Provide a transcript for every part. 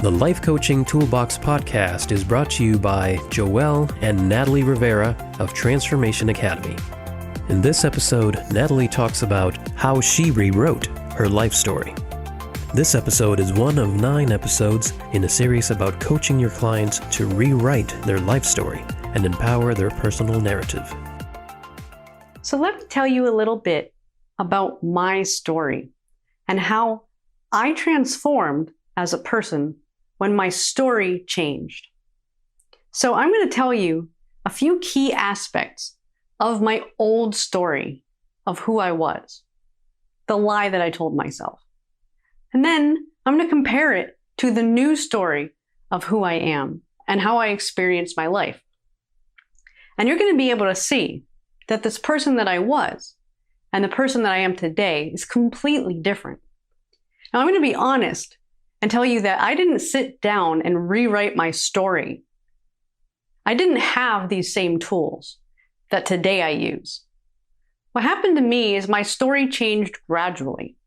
The Life Coaching Toolbox Podcast is brought to you by Joeel and Natalie Rivera of Transformation Academy. In this episode, Natalie talks about how she rewrote her life story. This episode is one of 9 episodes in a series about coaching your clients to rewrite their life story and empower their personal narrative. So let me tell you a little bit about my story and how I transformed as a person when my story changed. So I'm going to tell you a few key aspects of my old story of who I was, the lie that I told myself. And then I'm going to compare it to the new story of who I am and how I experienced my life. And you're going to be able to see that this person that I was and the person that I am today is completely different. Now I'm going to be honest and tell you that I didn't sit down and rewrite my story. I didn't have these same tools that today I use. What happened to me is my story changed gradually.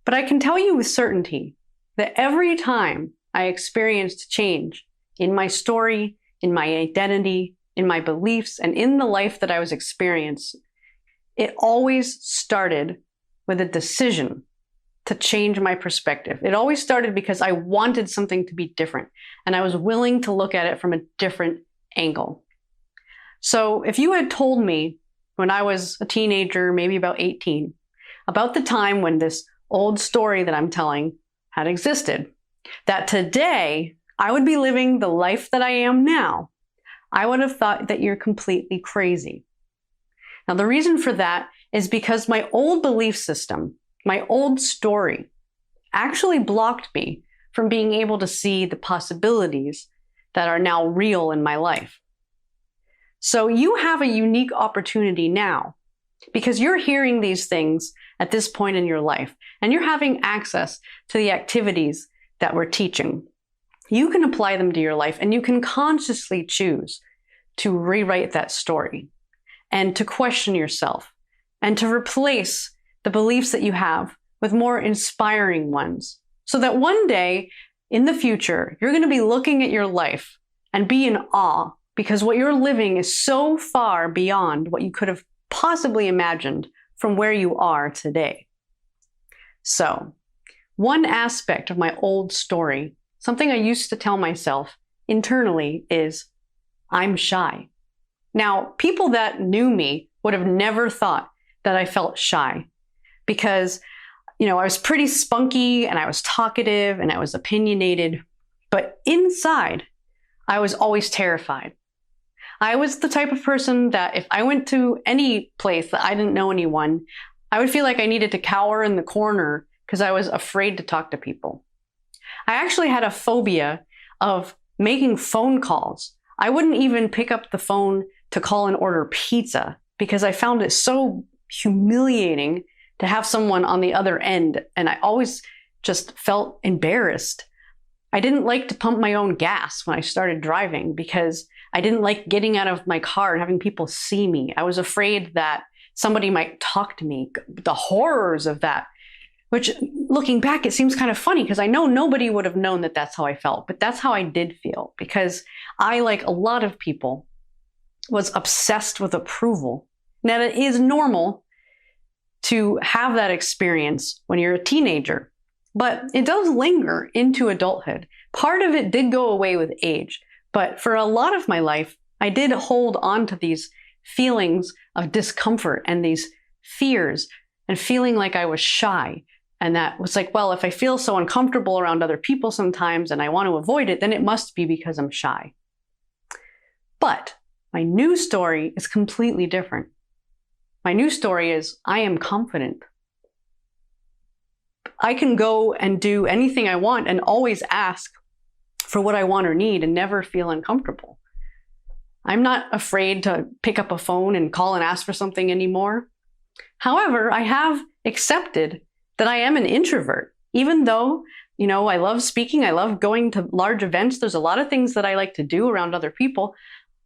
But I can tell you with certainty that every time I experienced change in my story, in my identity, in my beliefs, and in the life that I was experiencing, it always started with a decision to change my perspective. It always started because I wanted something to be different, and I was willing to look at it from a different angle. So if you had told me when I was a teenager, maybe about 18, about the time when this old story that I'm telling had existed, that today I would be living the life that I am now, I would have thought that you're completely crazy. Now, the reason for that is because my old belief system, my old story, actually blocked me from being able to see the possibilities that are now real in my life. So you have a unique opportunity now because you're hearing these things at this point in your life and you're having access to the activities that we're teaching. You can apply them to your life and you can consciously choose to rewrite that story and to question yourself and to replace the beliefs that you have with more inspiring ones so that one day in the future, you're going to be looking at your life and be in awe because what you're living is so far beyond what you could have possibly imagined from where you are today. So, one aspect of my old story, something I used to tell myself internally, is I'm shy. Now, people that knew me would have never thought that I felt shy because, I was pretty spunky and I was talkative and I was opinionated, but inside, I was always terrified. I was the type of person that if I went to any place that I didn't know anyone, I would feel like I needed to cower in the corner because I was afraid to talk to people. I actually had a phobia of making phone calls. I wouldn't even pick up the phone to call and order pizza because I found it so humiliating to have someone on the other end, and I always just felt embarrassed. I didn't like to pump my own gas when I started driving because I didn't like getting out of my car and having people see me. I was afraid that somebody might talk to me. The horrors of that, which looking back, it seems kind of funny because I know nobody would have known that that's how I felt, but that's how I did feel because I, like a lot of people, was obsessed with approval. Now, it is normal to have that experience when you're a teenager, but it does linger into adulthood. Part of it did go away with age, but for a lot of my life, I did hold on to these feelings of discomfort and these fears and feeling like I was shy. And that was like, well, if I feel so uncomfortable around other people sometimes and I want to avoid it, then it must be because I'm shy. But my new story is completely different. My new story is I am confident. I can go and do anything I want and always ask for what I want or need and never feel uncomfortable. I'm not afraid to pick up a phone and call and ask for something anymore. However, I have accepted that I am an introvert, even though, I love speaking. I love going to large events. There's a lot of things that I like to do around other people.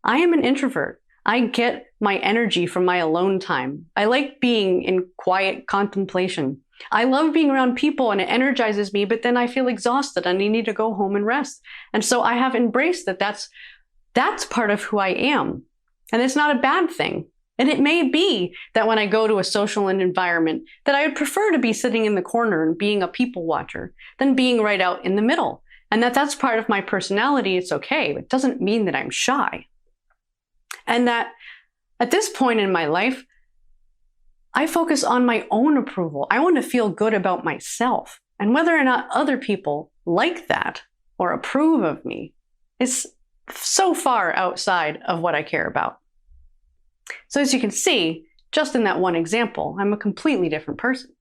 I am an introvert. I get my energy from my alone time. I like being in quiet contemplation. I love being around people and it energizes me, but then I feel exhausted and I need to go home and rest. And so I have embraced that that's part of who I am. And it's not a bad thing. And it may be that when I go to a social environment that I would prefer to be sitting in the corner and being a people watcher than being right out in the middle. And that's part of my personality. It's okay. It doesn't mean that I'm shy. And that at this point in my life, I focus on my own approval. I want to feel good about myself. And whether or not other people like that or approve of me is so far outside of what I care about. So as you can see, just in that one example, I'm a completely different person.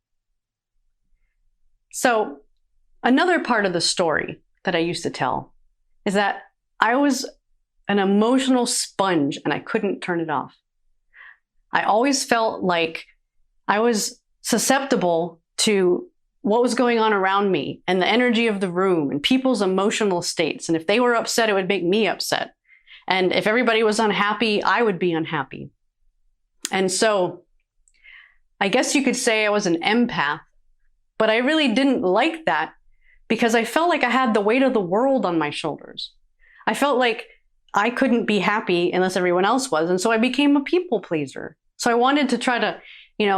So another part of the story that I used to tell is that I was an emotional sponge and I couldn't turn it off. I always felt like I was susceptible to what was going on around me and the energy of the room and people's emotional states. And if they were upset, it would make me upset. And if everybody was unhappy, I would be unhappy. And so I guess you could say I was an empath, but I really didn't like that because I felt like I had the weight of the world on my shoulders. I felt like I couldn't be happy unless everyone else was. And so I became a people pleaser. So I wanted to try to,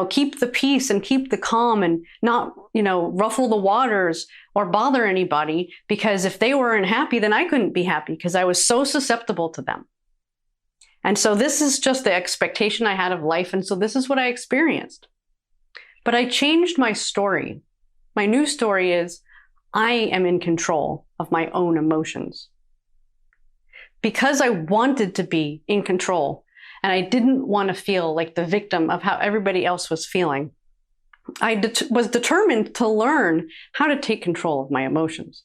keep the peace and keep the calm and not, ruffle the waters or bother anybody, because if they weren't happy, then I couldn't be happy because I was so susceptible to them. And so this is just the expectation I had of life. And so this is what I experienced. But I changed my story. My new story is I am in control of my own emotions. Because I wanted to be in control and I didn't want to feel like the victim of how everybody else was feeling, I was determined to learn how to take control of my emotions.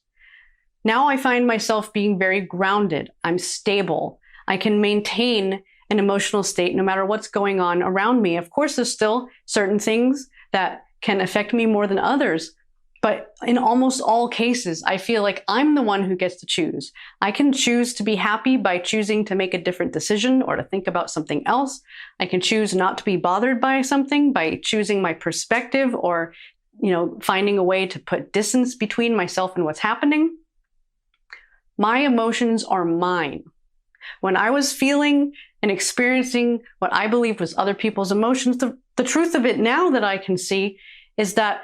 Now I find myself being very grounded. I'm stable. I can maintain an emotional state no matter what's going on around me. Of course, there's still certain things that can affect me more than others. But in almost all cases, I feel like I'm the one who gets to choose. I can choose to be happy by choosing to make a different decision or to think about something else. I can choose not to be bothered by something by choosing my perspective or, finding a way to put distance between myself and what's happening. My emotions are mine. When I was feeling and experiencing what I believed was other people's emotions, the truth of it now that I can see is that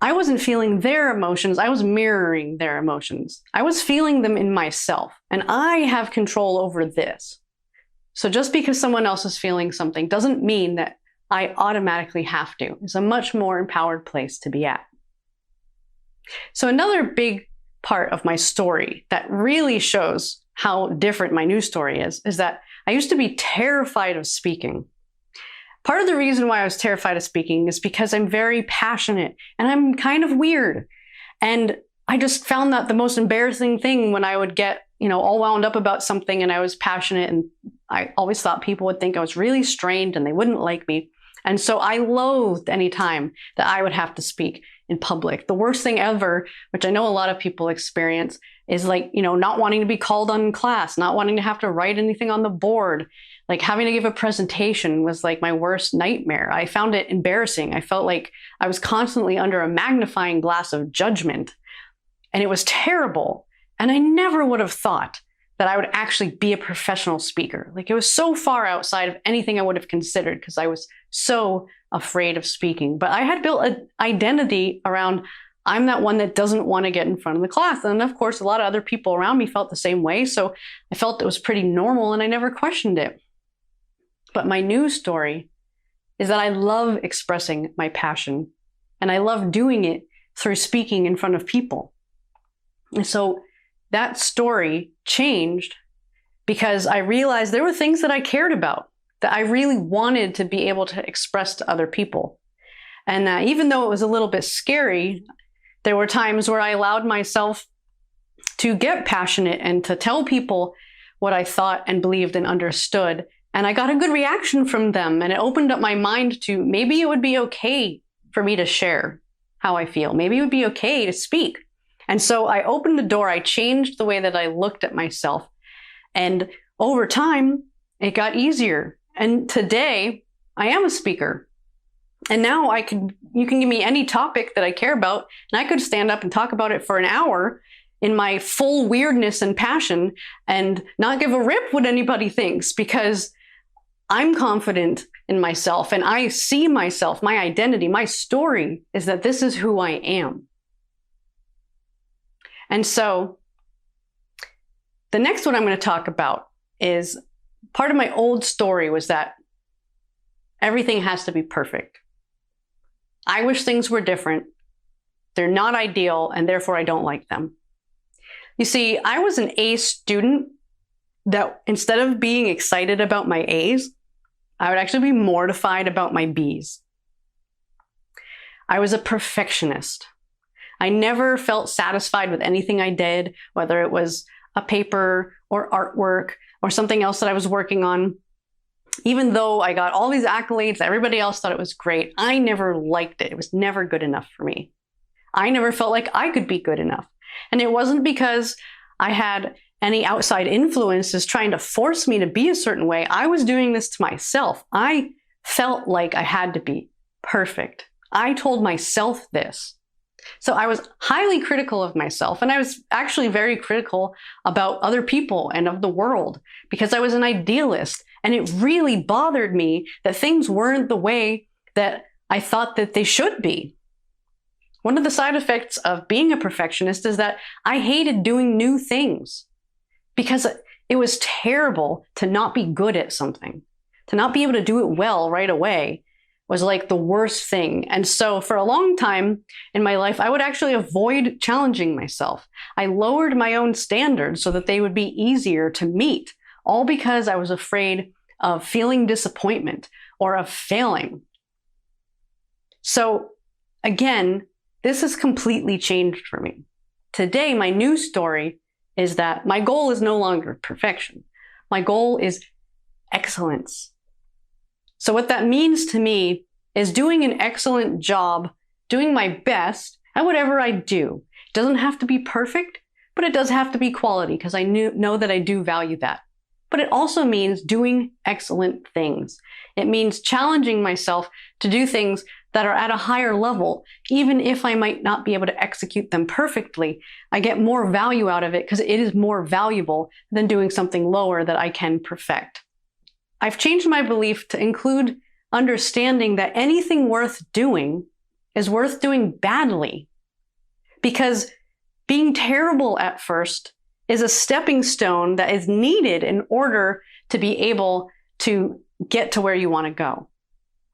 I wasn't feeling their emotions. I was mirroring their emotions. I was feeling them in myself, and I have control over this. So just because someone else is feeling something doesn't mean that I automatically have to. It's a much more empowered place to be at. So another big part of my story that really shows how different my new story is that I used to be terrified of speaking. Part of the reason why I was terrified of speaking is because I'm very passionate and I'm kind of weird. And I just found that the most embarrassing thing when I would get, all wound up about something and I was passionate, and I always thought people would think I was really strange and they wouldn't like me. And so I loathed any time that I would have to speak in public. The worst thing ever, which I know a lot of people experience, is not wanting to be called on in class, not wanting to have to write anything on the board. Like having to give a presentation was like my worst nightmare. I found it embarrassing. I felt like I was constantly under a magnifying glass of judgment, and it was terrible. And I never would have thought that I would actually be a professional speaker. Like it was so far outside of anything I would have considered because I was so afraid of speaking. But I had built an identity around I'm that one that doesn't want to get in front of the class. And of course, a lot of other people around me felt the same way. So I felt it was pretty normal and I never questioned it. But my new story is that I love expressing my passion and I love doing it through speaking in front of people. And so that story changed because I realized there were things that I cared about, that I really wanted to be able to express to other people. And that even though it was a little bit scary, there were times where I allowed myself to get passionate and to tell people what I thought and believed and understood. And I got a good reaction from them. And it opened up my mind to maybe it would be okay for me to share how I feel. Maybe it would be okay to speak. And so I opened the door. I changed the way that I looked at myself. And over time, it got easier. And today, I am a speaker. And now you can give me any topic that I care about, and I could stand up and talk about it for an hour in my full weirdness and passion and not give a rip what anybody thinks, because I'm confident in myself and I see myself, my identity, my story is that this is who I am. And so the next one I'm going to talk about is part of my old story was that everything has to be perfect. I wish things were different. They're not ideal, and therefore I don't like them. You see, I was an A student that instead of being excited about my A's, I would actually be mortified about my B's. I was a perfectionist. I never felt satisfied with anything I did, whether it was a paper or artwork or something else that I was working on. Even though I got all these accolades, everybody else thought it was great, I never liked it. It was never good enough for me. I never felt like I could be good enough. And it wasn't because I had any outside influences trying to force me to be a certain way. I was doing this to myself. I felt like I had to be perfect. I told myself this. So I was highly critical of myself, and I was actually very critical about other people and of the world because I was an idealist, and it really bothered me that things weren't the way that I thought that they should be. One of the side effects of being a perfectionist is that I hated doing new things because it was terrible to not be good at something. To not be able to do it well right away was like the worst thing. And so for a long time in my life, I would actually avoid challenging myself. I lowered my own standards so that they would be easier to meet, all because I was afraid of feeling disappointment or of failing. So again, this has completely changed for me. Today, my new story is that my goal is no longer perfection. My goal is excellence. So what that means to me is doing an excellent job, doing my best at whatever I do. It doesn't have to be perfect, but it does have to be quality because I know that I do value that. But it also means doing excellent things. It means challenging myself to do things that are at a higher level. Even if I might not be able to execute them perfectly, I get more value out of it because it is more valuable than doing something lower that I can perfect. I've changed my belief to include understanding that anything worth doing is worth doing badly. Because being terrible at first is a stepping stone that is needed in order to be able to get to where you want to go.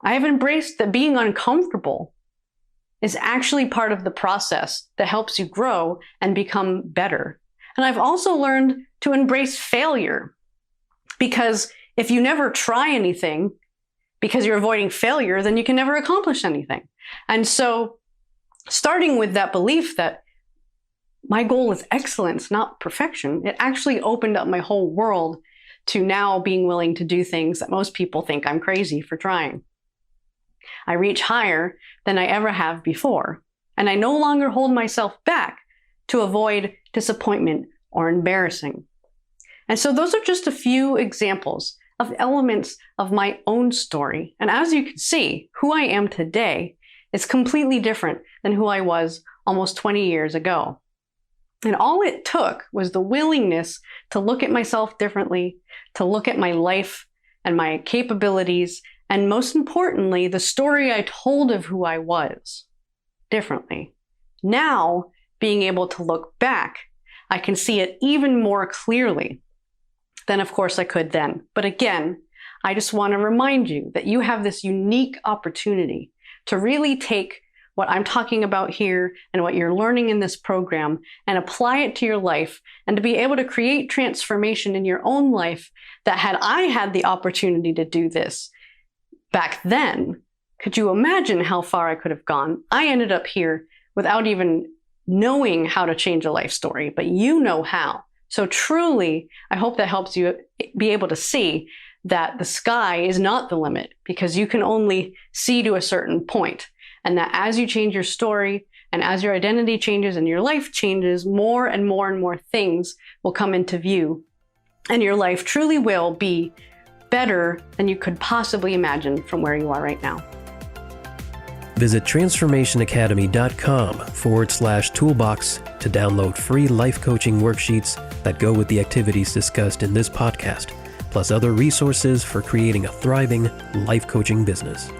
I have embraced that being uncomfortable is actually part of the process that helps you grow and become better. And I've also learned to embrace failure, because if you never try anything because you're avoiding failure, then you can never accomplish anything. And so starting with that belief that my goal is excellence, not perfection, it actually opened up my whole world to now being willing to do things that most people think I'm crazy for trying. I reach higher than I ever have before, and I no longer hold myself back to avoid disappointment or embarrassing. And so those are just a few examples of elements of my own story. And as you can see, who I am today is completely different than who I was almost 20 years ago. And all it took was the willingness to look at myself differently, to look at my life and my capabilities, and most importantly, the story I told of who I was differently. Now, being able to look back, I can see it even more clearly than, of course, I could then. But again, I just want to remind you that you have this unique opportunity to really take what I'm talking about here and what you're learning in this program and apply it to your life, and to be able to create transformation in your own life that had I had the opportunity to do this back then, could you imagine how far I could have gone? I ended up here without even knowing how to change a life story, but you know how. So truly, I hope that helps you be able to see that the sky is not the limit, because you can only see to a certain point. And that as you change your story and as your identity changes and your life changes, more and more and more things will come into view. And your life truly will be better than you could possibly imagine from where you are right now. Visit transformationacademy.com/toolbox to download free life coaching worksheets that go with the activities discussed in this podcast, plus other resources for creating a thriving life coaching business.